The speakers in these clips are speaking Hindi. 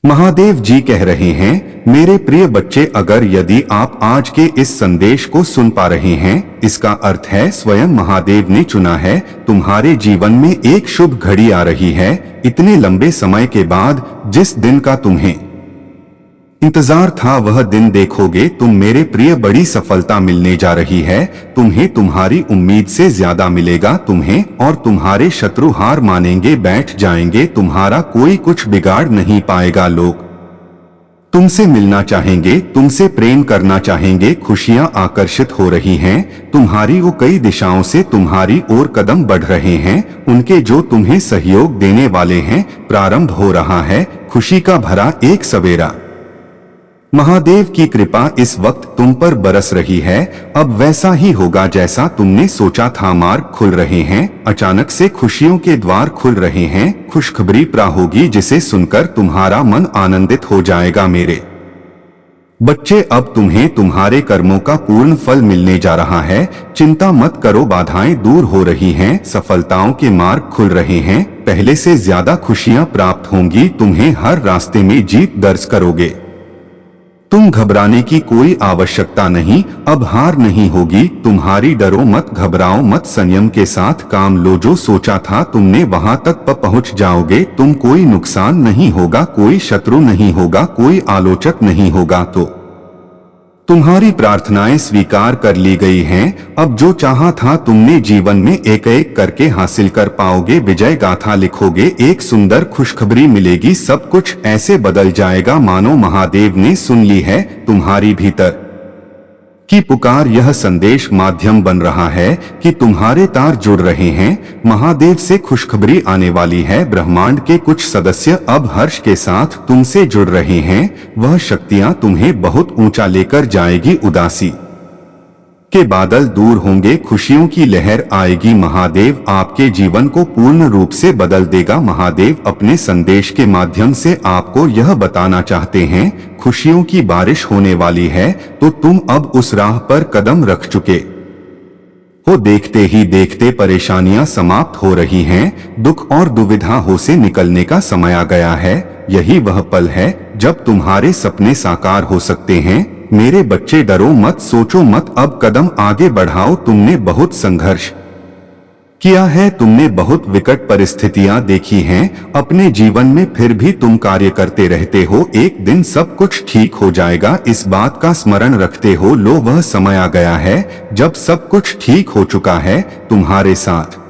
महादेव जी कह रहे हैं, मेरे प्रिय बच्चे, अगर यदि आप आज के इस संदेश को सुन पा रहे हैं, इसका अर्थ है स्वयं महादेव ने चुना है। तुम्हारे जीवन में एक शुभ घड़ी आ रही है। इतने लंबे समय के बाद जिस दिन का तुम्हें इंतजार था, वह दिन देखोगे तुम मेरे प्रिय। बड़ी सफलता मिलने जा रही है तुम्हें। तुम्हारी उम्मीद से ज्यादा मिलेगा तुम्हें, और तुम्हारे शत्रु हार मानेंगे, बैठ जाएंगे। तुम्हारा कोई कुछ बिगाड़ नहीं पाएगा। लोग तुमसे मिलना चाहेंगे, तुमसे प्रेम करना चाहेंगे। खुशियां आकर्षित हो रही हैं तुम्हारी। वो कई दिशाओं से तुम्हारी ओर कदम बढ़ रहे हैं। उनके जो तुम्हें सहयोग देने वाले हैं। प्रारंभ हो रहा है खुशी का भरा एक सवेरा। महादेव की कृपा इस वक्त तुम पर बरस रही है। अब वैसा ही होगा जैसा तुमने सोचा था। मार्ग खुल रहे हैं, अचानक से खुशियों के द्वार खुल रहे हैं। खुशखबरी प्राप्त होगी जिसे सुनकर तुम्हारा मन आनंदित हो जाएगा। मेरे बच्चे, अब तुम्हें तुम्हारे कर्मों का पूर्ण फल मिलने जा रहा है। चिंता मत करो, बाधाएं दूर हो रही हैं, सफलताओं के मार्ग खुल रहे हैं। पहले से ज्यादा खुशियां प्राप्त होंगी तुम्हें। हर रास्ते में जीत दर्ज करोगे। तुम घबराने की कोई आवश्यकता नहीं, अब हार नहीं होगी तुम्हारी। डरो मत, घबराओ मत, संयम के साथ काम लो। जो सोचा था तुमने वहां तक पहुंच जाओगे तुम। कोई नुकसान नहीं होगा, कोई शत्रु नहीं होगा, कोई आलोचक नहीं होगा। तो तुम्हारी प्रार्थनाएं स्वीकार कर ली गई हैं। अब जो चाहा था तुमने जीवन में एक एक करके हासिल कर पाओगे। विजय गाथा लिखोगे, एक सुंदर खुशखबरी मिलेगी। सब कुछ ऐसे बदल जाएगा मानो महादेव ने सुन ली है तुम्हारी भीतर की पुकार। यह संदेश माध्यम बन रहा है कि तुम्हारे तार जुड़ रहे हैं। महादेव से खुशखबरी आने वाली है। ब्रह्मांड के कुछ सदस्य अब हर्ष के साथ तुमसे जुड़ रहे हैं। वह शक्तियां तुम्हें बहुत ऊंचा लेकर जाएगी। उदासी के बादल दूर होंगे, खुशियों की लहर आएगी। महादेव आपके जीवन को पूर्ण रूप से बदल देगा। महादेव अपने संदेश के माध्यम से आपको यह बताना चाहते हैं, खुशियों की बारिश होने वाली है। तो तुम अब उस राह पर कदम रख चुके हो। देखते ही देखते परेशानियां समाप्त हो रही हैं। दुख और दुविधा हो से निकलने का समय आ गया है। यही वह पल है जब तुम्हारे सपने साकार हो सकते हैं। मेरे बच्चे, डरो मत, सोचो मत, अब कदम आगे बढ़ाओ। तुमने बहुत संघर्ष किया है, तुमने बहुत विकट परिस्थितियां देखी हैं अपने जीवन में, फिर भी तुम कार्य करते रहते हो। एक दिन सब कुछ ठीक हो जाएगा, इस बात का स्मरण रखते हो। लो, वह समय आ गया है जब सब कुछ ठीक हो चुका है तुम्हारे साथ।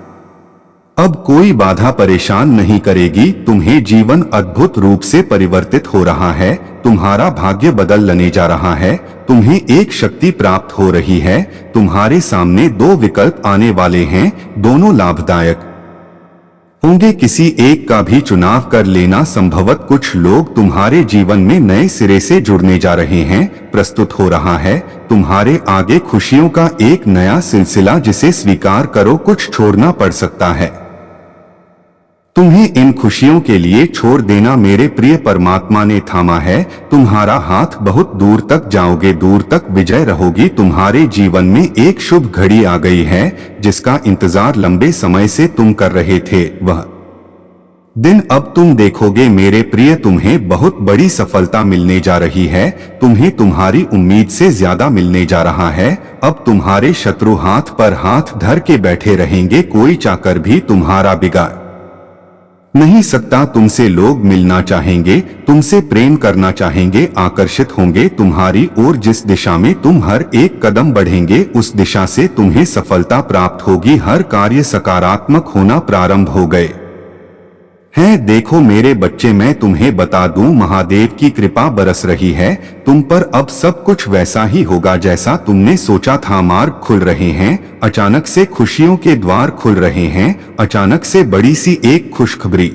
अब कोई बाधा परेशान नहीं करेगी तुम्हें। जीवन अद्भुत रूप से परिवर्तित हो रहा है। तुम्हारा भाग्य बदलने जा रहा है। तुम्हें एक शक्ति प्राप्त हो रही है। तुम्हारे सामने दो विकल्प आने वाले हैं, दोनों लाभदायक होंगे। किसी एक का भी चुनाव कर लेना। संभवत कुछ लोग तुम्हारे जीवन में नए सिरे से जुड़ने जा रहे हैं। प्रस्तुत हो रहा है तुम्हारे आगे खुशियों का एक नया सिलसिला, जिसे स्वीकार करो। कुछ छोड़ना पड़ सकता है तुम्हें। इन खुशियों के लिए छोड़ देना मेरे प्रिय परमात्मा ने थामा है तुम्हारा हाथ। बहुत दूर तक जाओगे, दूर तक विजय रहोगी। तुम्हारे जीवन में एक शुभ घड़ी आ गई है जिसका इंतजार लंबे समय से तुम कर रहे थे। वह दिन अब तुम देखोगे मेरे प्रिय। तुम्हें बहुत बड़ी सफलता मिलने जा रही है। तुम्हें तुम्हारी उम्मीद से ज्यादा मिलने जा रहा है। अब तुम्हारे शत्रु हाथ पर हाथ धर के बैठे रहेंगे। कोई चाकर भी तुम्हारा बिगाड़ नहीं सकता। तुमसे लोग मिलना चाहेंगे, तुमसे प्रेम करना चाहेंगे, आकर्षित होंगे तुम्हारी ओर। जिस दिशा में तुम हर एक कदम बढ़ेंगे उस दिशा से तुम्हें सफलता प्राप्त होगी। हर कार्य सकारात्मक होना प्रारंभ हो गए हैं। देखो मेरे बच्चे, मैं तुम्हें बता दूं, महादेव की कृपा बरस रही है तुम पर। अब सब कुछ वैसा ही होगा जैसा तुमने सोचा था। मार्ग खुल रहे हैं, अचानक से खुशियों के द्वार खुल रहे हैं। अचानक से बड़ी सी एक खुशखबरी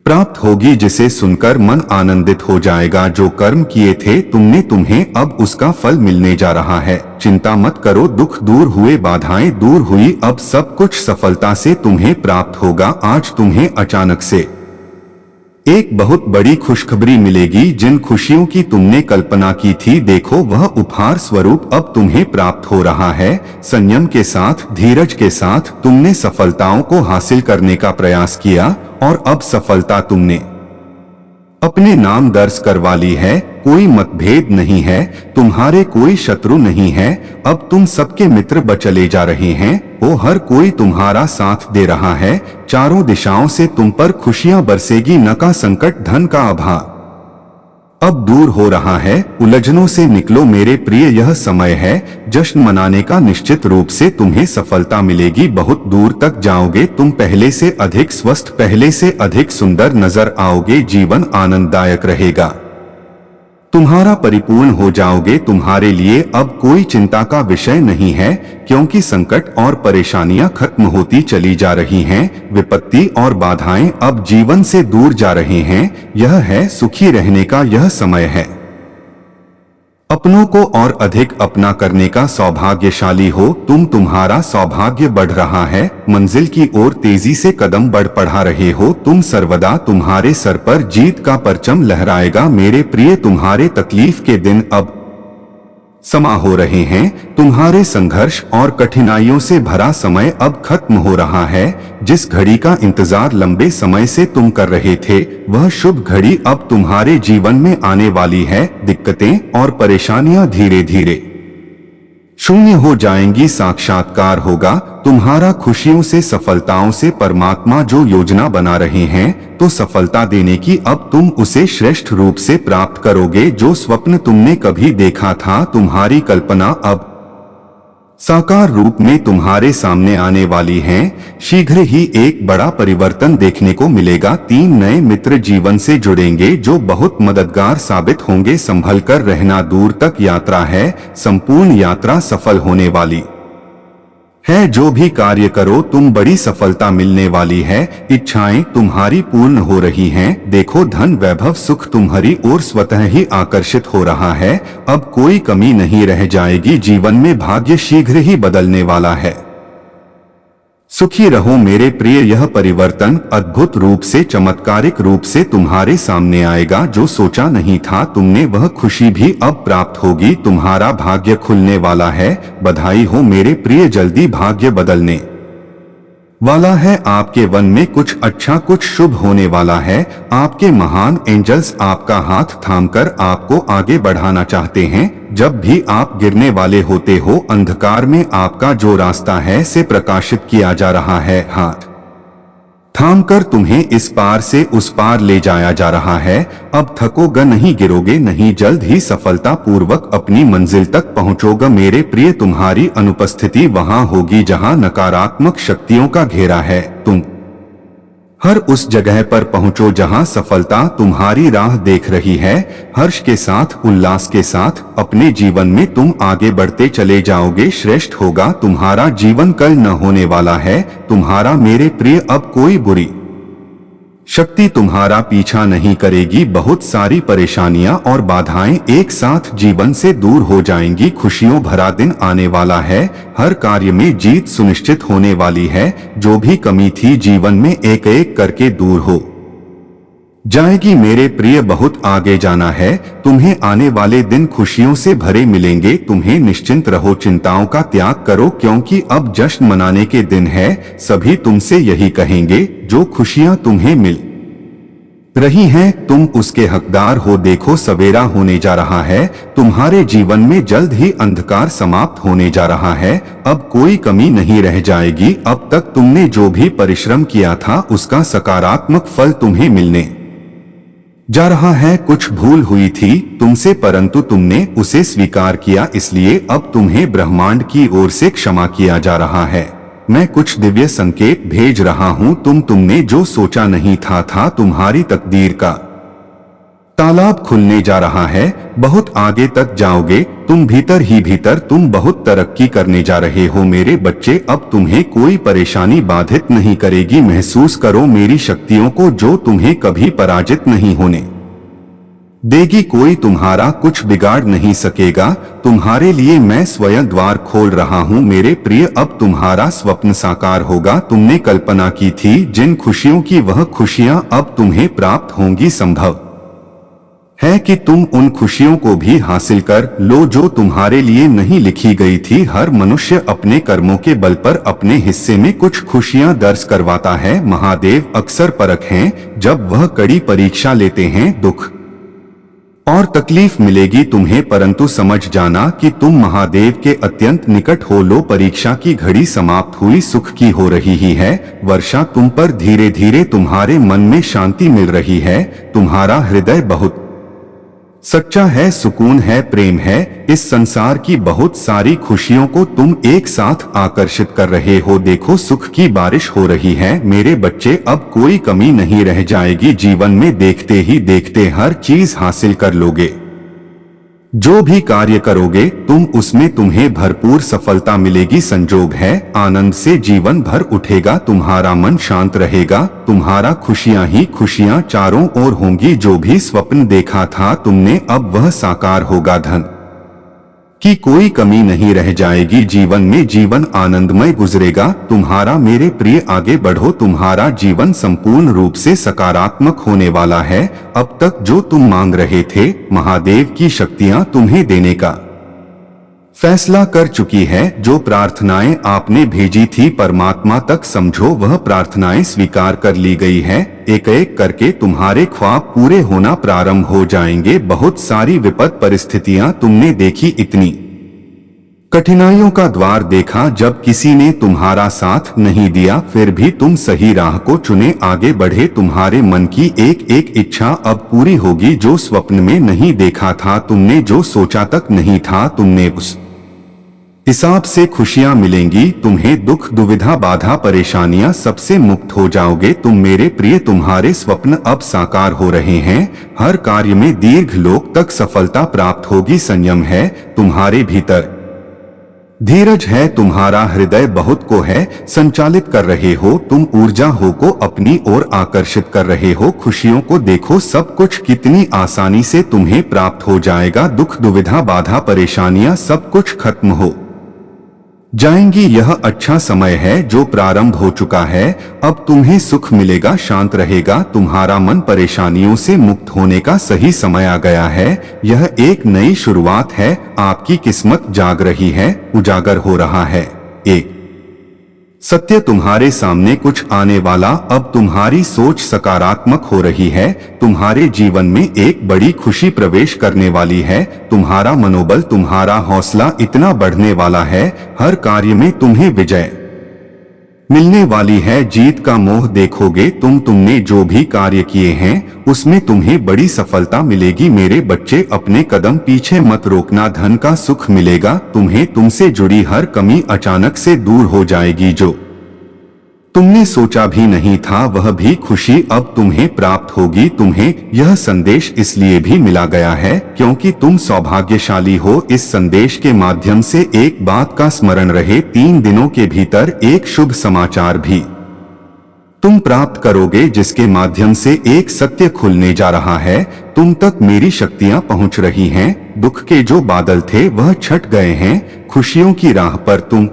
प्राप्त होगी जिसे सुनकर मन आनंदित हो जाएगा। जो कर्म किए थे तुमने, तुम्हें अब उसका फल मिलने जा रहा है। चिंता मत करो, दुख दूर हुए, बाधाएं दूर हुई। अब सब कुछ सफलता से तुम्हें प्राप्त होगा। आज तुम्हें अचानक से एक बहुत बड़ी खुशखबरी मिलेगी। जिन खुशियों की तुमने कल्पना की थी, देखो वह उपहार स्वरूप अब तुम्हें प्राप्त हो रहा है। संयम के साथ, धीरज के साथ तुमने सफलताओं को हासिल करने का प्रयास किया और अब सफलता तुमने अपने नाम दर्ज करवा ली है, कोई मतभेद नहीं है, तुम्हारे कोई शत्रु नहीं है। अब तुम सबके मित्र बचले जा रहे हैं, वो हर कोई तुम्हारा साथ दे रहा है। चारों दिशाओं से तुम पर खुशियां बरसेगी, न का संकट धन का अभाव अब दूर हो रहा है। उलझनों से निकलो मेरे प्रिय, यह समय है जश्न मनाने का। निश्चित रूप से तुम्हें सफलता मिलेगी, बहुत दूर तक जाओगे तुम, पहले से अधिक स्वस्थ, पहले से अधिक सुंदर नजर आओगे। जीवन आनंददायक रहेगा, तुम्हारा परिपूर्ण हो जाओगे। तुम्हारे लिए अब कोई चिंता का विषय नहीं है, क्योंकि संकट और परेशानियां खत्म होती चली जा रही हैं। विपत्ति और बाधाएं अब जीवन से दूर जा रहे हैं। यह है सुखी रहने का यह समय है। अपनों को और अधिक अपना करने का सौभाग्यशाली हो तुम, तुम्हारा सौभाग्य बढ़ रहा है। मंजिल की ओर तेजी से कदम बढ़ा रहे हो तुम, सर्वदा तुम्हारे सर पर जीत का परचम लहराएगा। मेरे प्रिय, तुम्हारे तकलीफ के दिन अब समा हो रहे हैं। तुम्हारे संघर्ष और कठिनाइयों से भरा समय अब खत्म हो रहा है। जिस घड़ी का इंतजार लंबे समय से तुम कर रहे थे, वह शुभ घड़ी अब तुम्हारे जीवन में आने वाली है। दिक्कतें और परेशानियां धीरे धीरे शून्य हो जाएंगी, साक्षात्कार होगा तुम्हारा खुशियों से, सफलताओं से। परमात्मा जो योजना बना रहे हैं, तो सफलता देने की अब तुम उसे श्रेष्ठ रूप से प्राप्त करोगे। जो स्वप्न तुमने कभी देखा था, तुम्हारी कल्पना अब साकार रूप में तुम्हारे सामने आने वाली हैं। शीघ्र ही एक बड़ा परिवर्तन देखने को मिलेगा। 3 नए मित्र जीवन से जुड़ेंगे जो बहुत मददगार साबित होंगे। संभल कर रहना, दूर तक यात्रा है, संपूर्ण यात्रा सफल होने वाली है। जो भी कार्य करो तुम, बड़ी सफलता मिलने वाली है। इच्छाएं तुम्हारी पूर्ण हो रही हैं। देखो धन वैभव सुख तुम्हारी ओर स्वतः ही आकर्षित हो रहा है। अब कोई कमी नहीं रह जाएगी। जीवन में भाग्य शीघ्र ही बदलने वाला है। सुखी रहो मेरे प्रिय, यह परिवर्तन अद्भुत रूप से, चमत्कारिक रूप से तुम्हारे सामने आएगा। जो सोचा नहीं था तुमने, वह खुशी भी अब प्राप्त होगी। तुम्हारा भाग्य खुलने वाला है। बधाई हो मेरे प्रिय, जल्दी भाग्य बदलने वाला है। आपके वन में कुछ अच्छा, कुछ शुभ होने वाला है। आपके महान एंजल्स आपका हाथ थामकर आपको आगे बढ़ाना चाहते हैं। जब भी आप गिरने वाले होते हो, अंधकार में आपका जो रास्ता है से प्रकाशित किया जा रहा है। हाथ थामकर तुम्हें इस पार से उस पार ले जाया जा रहा है। अब थकोगे नहीं, गिरोगे नहीं, जल्द ही सफलता पूर्वक अपनी मंजिल तक पहुंचोगे मेरे प्रिय। तुम्हारी अनुपस्थिति वहां होगी जहां नकारात्मक शक्तियों का घेरा है। तुम हर उस जगह पर पहुंचो जहां सफलता तुम्हारी राह देख रही है। हर्ष के साथ, उल्लास के साथ अपने जीवन में तुम आगे बढ़ते चले जाओगे। श्रेष्ठ होगा तुम्हारा जीवन, कल न होने वाला है तुम्हारा मेरे प्रिय। अब कोई बुरी शक्ति तुम्हारा पीछा नहीं करेगी। बहुत सारी परेशानियां और बाधाएं एक साथ जीवन से दूर हो जाएंगी। खुशियों भरा दिन आने वाला है। हर कार्य में जीत सुनिश्चित होने वाली है। जो भी कमी थी जीवन में, एक एक करके दूर हो जाएगी मेरे प्रिय। बहुत आगे जाना है। तुम्हें आने वाले दिन खुशियों से भरे मिलेंगे। तुम्हें निश्चिंत रहो, चिंताओं का त्याग करो, क्योंकि अब जश्न मनाने के दिन है। सभी तुमसे यही कहेंगे, जो खुशियां तुम्हें मिल रही हैं, तुम उसके हकदार हो। देखो सवेरा होने जा रहा है। तुम्हारे जीवन में जल्द ही अंधकार समाप्त होने जा रहा है। अब कोई कमी नहीं रह जाएगी। अब तक तुमने जो भी परिश्रम किया था, उसका सकारात्मक फल तुम्हें मिलने जा रहा है। कुछ भूल हुई थी तुमसे, परंतु तुमने उसे स्वीकार किया, इसलिए अब तुम्हें ब्रह्मांड की ओर से क्षमा किया जा रहा है। मैं कुछ दिव्य संकेत भेज रहा हूं। तुमने जो सोचा नहीं था, तुम्हारी तकदीर का तालाब खुलने जा रहा है। बहुत आगे तक जाओगे तुम, भीतर ही भीतर तुम बहुत तरक्की करने जा रहे हो मेरे बच्चे। अब तुम्हें कोई परेशानी बाधित नहीं करेगी। महसूस करो मेरी शक्तियों को, जो तुम्हें कभी पराजित नहीं होने देगी। कोई तुम्हारा कुछ बिगाड़ नहीं सकेगा। तुम्हारे लिए मैं स्वयं द्वार खोल रहा हूं मेरे प्रिय। अब तुम्हारा स्वप्न साकार होगा। तुमने कल्पना की थी जिन खुशियों की, वह खुशियां अब तुम्हें प्राप्त होंगी। संभव है कि तुम उन खुशियों को भी हासिल कर लो जो तुम्हारे लिए नहीं लिखी गई थी। हर मनुष्य अपने कर्मों के बल पर अपने हिस्से में कुछ खुशियां दर्ज करवाता है। महादेव अक्सर परख हैं, जब वह कड़ी परीक्षा लेते हैं। दुख और तकलीफ मिलेगी तुम्हें, परंतु समझ जाना कि तुम महादेव के अत्यंत निकट हो। लो, परीक्षा की घड़ी समाप्त हुई, सुख की हो रही ही है वर्षा तुम पर। धीरे धीरे तुम्हारे मन में शांति मिल रही है। तुम्हारा हृदय बहुत सच्चा है, सुकून है, प्रेम है। इस संसार की बहुत सारी खुशियों को तुम एक साथ आकर्षित कर रहे हो। देखो, सुख की बारिश हो रही है मेरे बच्चे। अब कोई कमी नहीं रह जाएगी जीवन में। देखते ही देखते हर चीज हासिल कर लोगे। जो भी कार्य करोगे तुम उसमें तुम्हें भरपूर सफलता मिलेगी। संजोग है, आनंद से जीवन भर उठेगा। तुम्हारा मन शांत रहेगा। तुम्हारा खुशियां ही खुशियां चारों ओर होंगी। जो भी स्वप्न देखा था तुमने, अब वह साकार होगा। धन की कोई कमी नहीं रह जाएगी जीवन में। जीवन आनंदमय गुजरेगा तुम्हारा। मेरे प्रिय, आगे बढ़ो। तुम्हारा जीवन संपूर्ण रूप से सकारात्मक होने वाला है। अब तक जो तुम मांग रहे थे, महादेव की शक्तियां तुम्हें देने का फैसला कर चुकी है। जो प्रार्थनाएं आपने भेजी थी परमात्मा तक समझो, वह प्रार्थनाएं स्वीकार कर ली गई है। एक एक करके तुम्हारे ख्वाब पूरे होना प्रारंभ हो जाएंगे। बहुत सारी विपद परिस्थितियां तुमने देखी, इतनी कठिनाइयों का द्वार देखा जब किसी ने तुम्हारा साथ नहीं दिया, फिर भी तुम सही राह को चुने, आगे बढ़े। तुम्हारे मन की एक एक इच्छा अब पूरी होगी। जो स्वप्न में नहीं देखा था तुमने, जो सोचा तक नहीं था तुमने, उस हिसाब से खुशियां मिलेंगी तुम्हें। दुख, दुविधा, बाधा, परेशानियां सबसे मुक्त हो जाओगे तुम मेरे प्रिय। तुम्हारे स्वप्न अब साकार हो रहे हैं। हर कार्य में दीर्घ लोक तक सफलता प्राप्त होगी। संयम है तुम्हारे भीतर, धीरज है। तुम्हारा हृदय बहुत को है संचालित कर रहे हो। तुम ऊर्जा हो को अपनी ओर आकर्षित कर रहे हो। खुशियों को देखो, सब कुछ कितनी आसानी से तुम्हें प्राप्त हो जाएगा। दुख, दुविधा, बाधा, परेशानियां सब कुछ खत्म हो जाएंगी। यह अच्छा समय है जो प्रारंभ हो चुका है। अब तुम्हें सुख मिलेगा, शांत रहेगा। तुम्हारा मन परेशानियों से मुक्त होने का सही समय आ गया है। यह एक नई शुरुआत है। आपकी किस्मत जाग रही है, उजागर हो रहा है। एक सत्य तुम्हारे सामने कुछ आने वाला। अब तुम्हारी सोच सकारात्मक हो रही है। तुम्हारे जीवन में एक बड़ी खुशी प्रवेश करने वाली है। तुम्हारा मनोबल, तुम्हारा हौसला इतना बढ़ने वाला है। हर कार्य में तुम्हें विजय मिलने वाली है। जीत का मोह देखोगे तुमने जो भी कार्य किए हैं उसमें तुम्हें बड़ी सफलता मिलेगी। मेरे बच्चे, अपने कदम पीछे मत रोकना। धन का सुख मिलेगा तुम्हें। तुमसे जुड़ी हर कमी अचानक से दूर हो जाएगी। जो तुमने सोचा भी नहीं था वह भी खुशी अब तुम्हें प्राप्त होगी। तुम्हें यह संदेश इसलिए भी मिला गया है क्योंकि तुम सौभाग्यशाली हो। इस संदेश के माध्यम से एक बात का स्मरण रहे, 3 दिनों के भीतर एक शुभ समाचार भी तुम प्राप्त करोगे जिसके माध्यम से एक सत्य खुलने जा रहा है। तुम तक मेरी शक्तियां पहुंच रही हैं। दुख के जो बादल थे वह छट गए हैं। खुशियों की राह पर तुम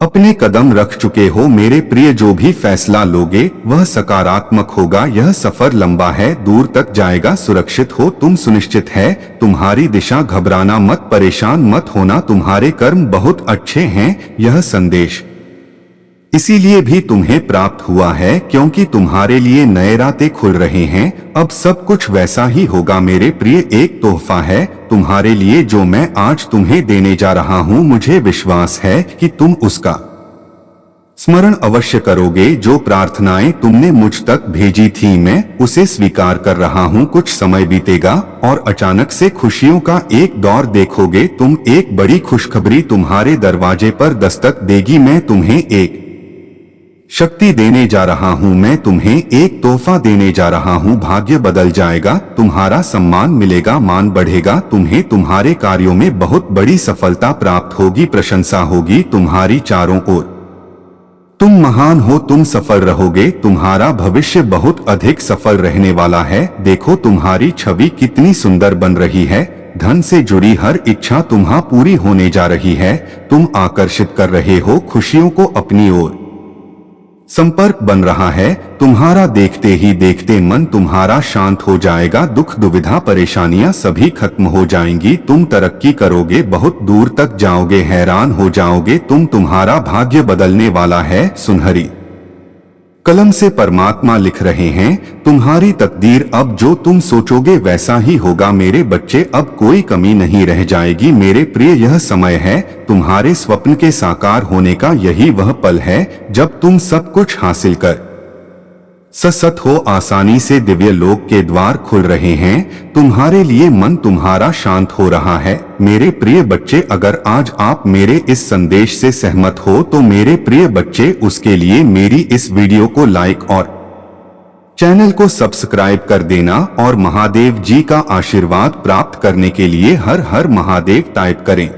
अपने कदम रख चुके हो मेरे प्रिय। जो भी फैसला लोगे वह सकारात्मक होगा। यह सफर लंबा है, दूर तक जाएगा। सुरक्षित हो तुम, सुनिश्चित है तुम्हारी दिशा। घबराना मत, परेशान मत होना। तुम्हारे कर्म बहुत अच्छे हैं। यह संदेश इसीलिए भी तुम्हें प्राप्त हुआ है क्योंकि तुम्हारे लिए नए रास्ते खुल रहे हैं। अब सब कुछ वैसा ही होगा मेरे प्रिय। एक तोहफा है तुम्हारे लिए जो मैं आज तुम्हें देने जा रहा हूं। मुझे विश्वास है कि तुम उसका स्मरण अवश्य करोगे। जो प्रार्थनाएं तुमने मुझ तक भेजी थी मैं उसे स्वीकार कर रहा हूं। कुछ समय बीतेगा और अचानक से खुशियों का एक दौर देखोगे तुम। एक बड़ी खुशखबरी तुम्हारे दरवाजे पर दस्तक देगी। मैं तुम्हें एक शक्ति देने जा रहा हूं। मैं तुम्हें एक तोहफा देने जा रहा हूं। भाग्य बदल जाएगा, तुम्हारा सम्मान मिलेगा, मान बढ़ेगा। तुम्हें तुम्हारे कार्यों में बहुत बड़ी सफलता प्राप्त होगी, प्रशंसा होगी तुम्हारी चारों ओर। तुम महान हो, तुम सफल रहोगे। तुम्हारा भविष्य बहुत अधिक सफल रहने वाला है। देखो तुम्हारी छवि कितनी सुंदर बन रही है। धन से जुड़ी हर इच्छा तुम्हारी पूरी होने जा रही है। तुम आकर्षित कर रहे हो खुशियों को अपनी ओर। संपर्क बन रहा है। तुम्हारा देखते ही देखते मन तुम्हारा शांत हो जाएगा, दुख दुविधा परेशानियां सभी खत्म हो जाएंगी, तुम तरक्की करोगे, बहुत दूर तक जाओगे, हैरान हो जाओगे तुम, तुम्हारा भाग्य बदलने वाला है। सुनहरी कलम से परमात्मा लिख रहे हैं, तुम्हारी तकदीर अब जो तुम सोचोगे वैसा ही होगा मेरे बच्चे, अब कोई कमी नहीं रह जाएगी मेरे प्रिय। यह समय है तुम्हारे स्वप्न के साकार होने का, यही वह पल है जब तुम सब कुछ हासिल कर सत हो। आसानी से दिव्य लोक के द्वार खुल रहे हैं, तुम्हारे लिए मन तुम्हारा शांत हो रहा है मेरे प्रिय बच्चे। अगर आज आप मेरे इस संदेश से सहमत हो तो मेरे प्रिय बच्चे उसके लिए मेरी इस वीडियो को लाइक और चैनल को सब्सक्राइब कर देना, और महादेव जी का आशीर्वाद प्राप्त करने के लिए हर हर महादेव टाइप करें।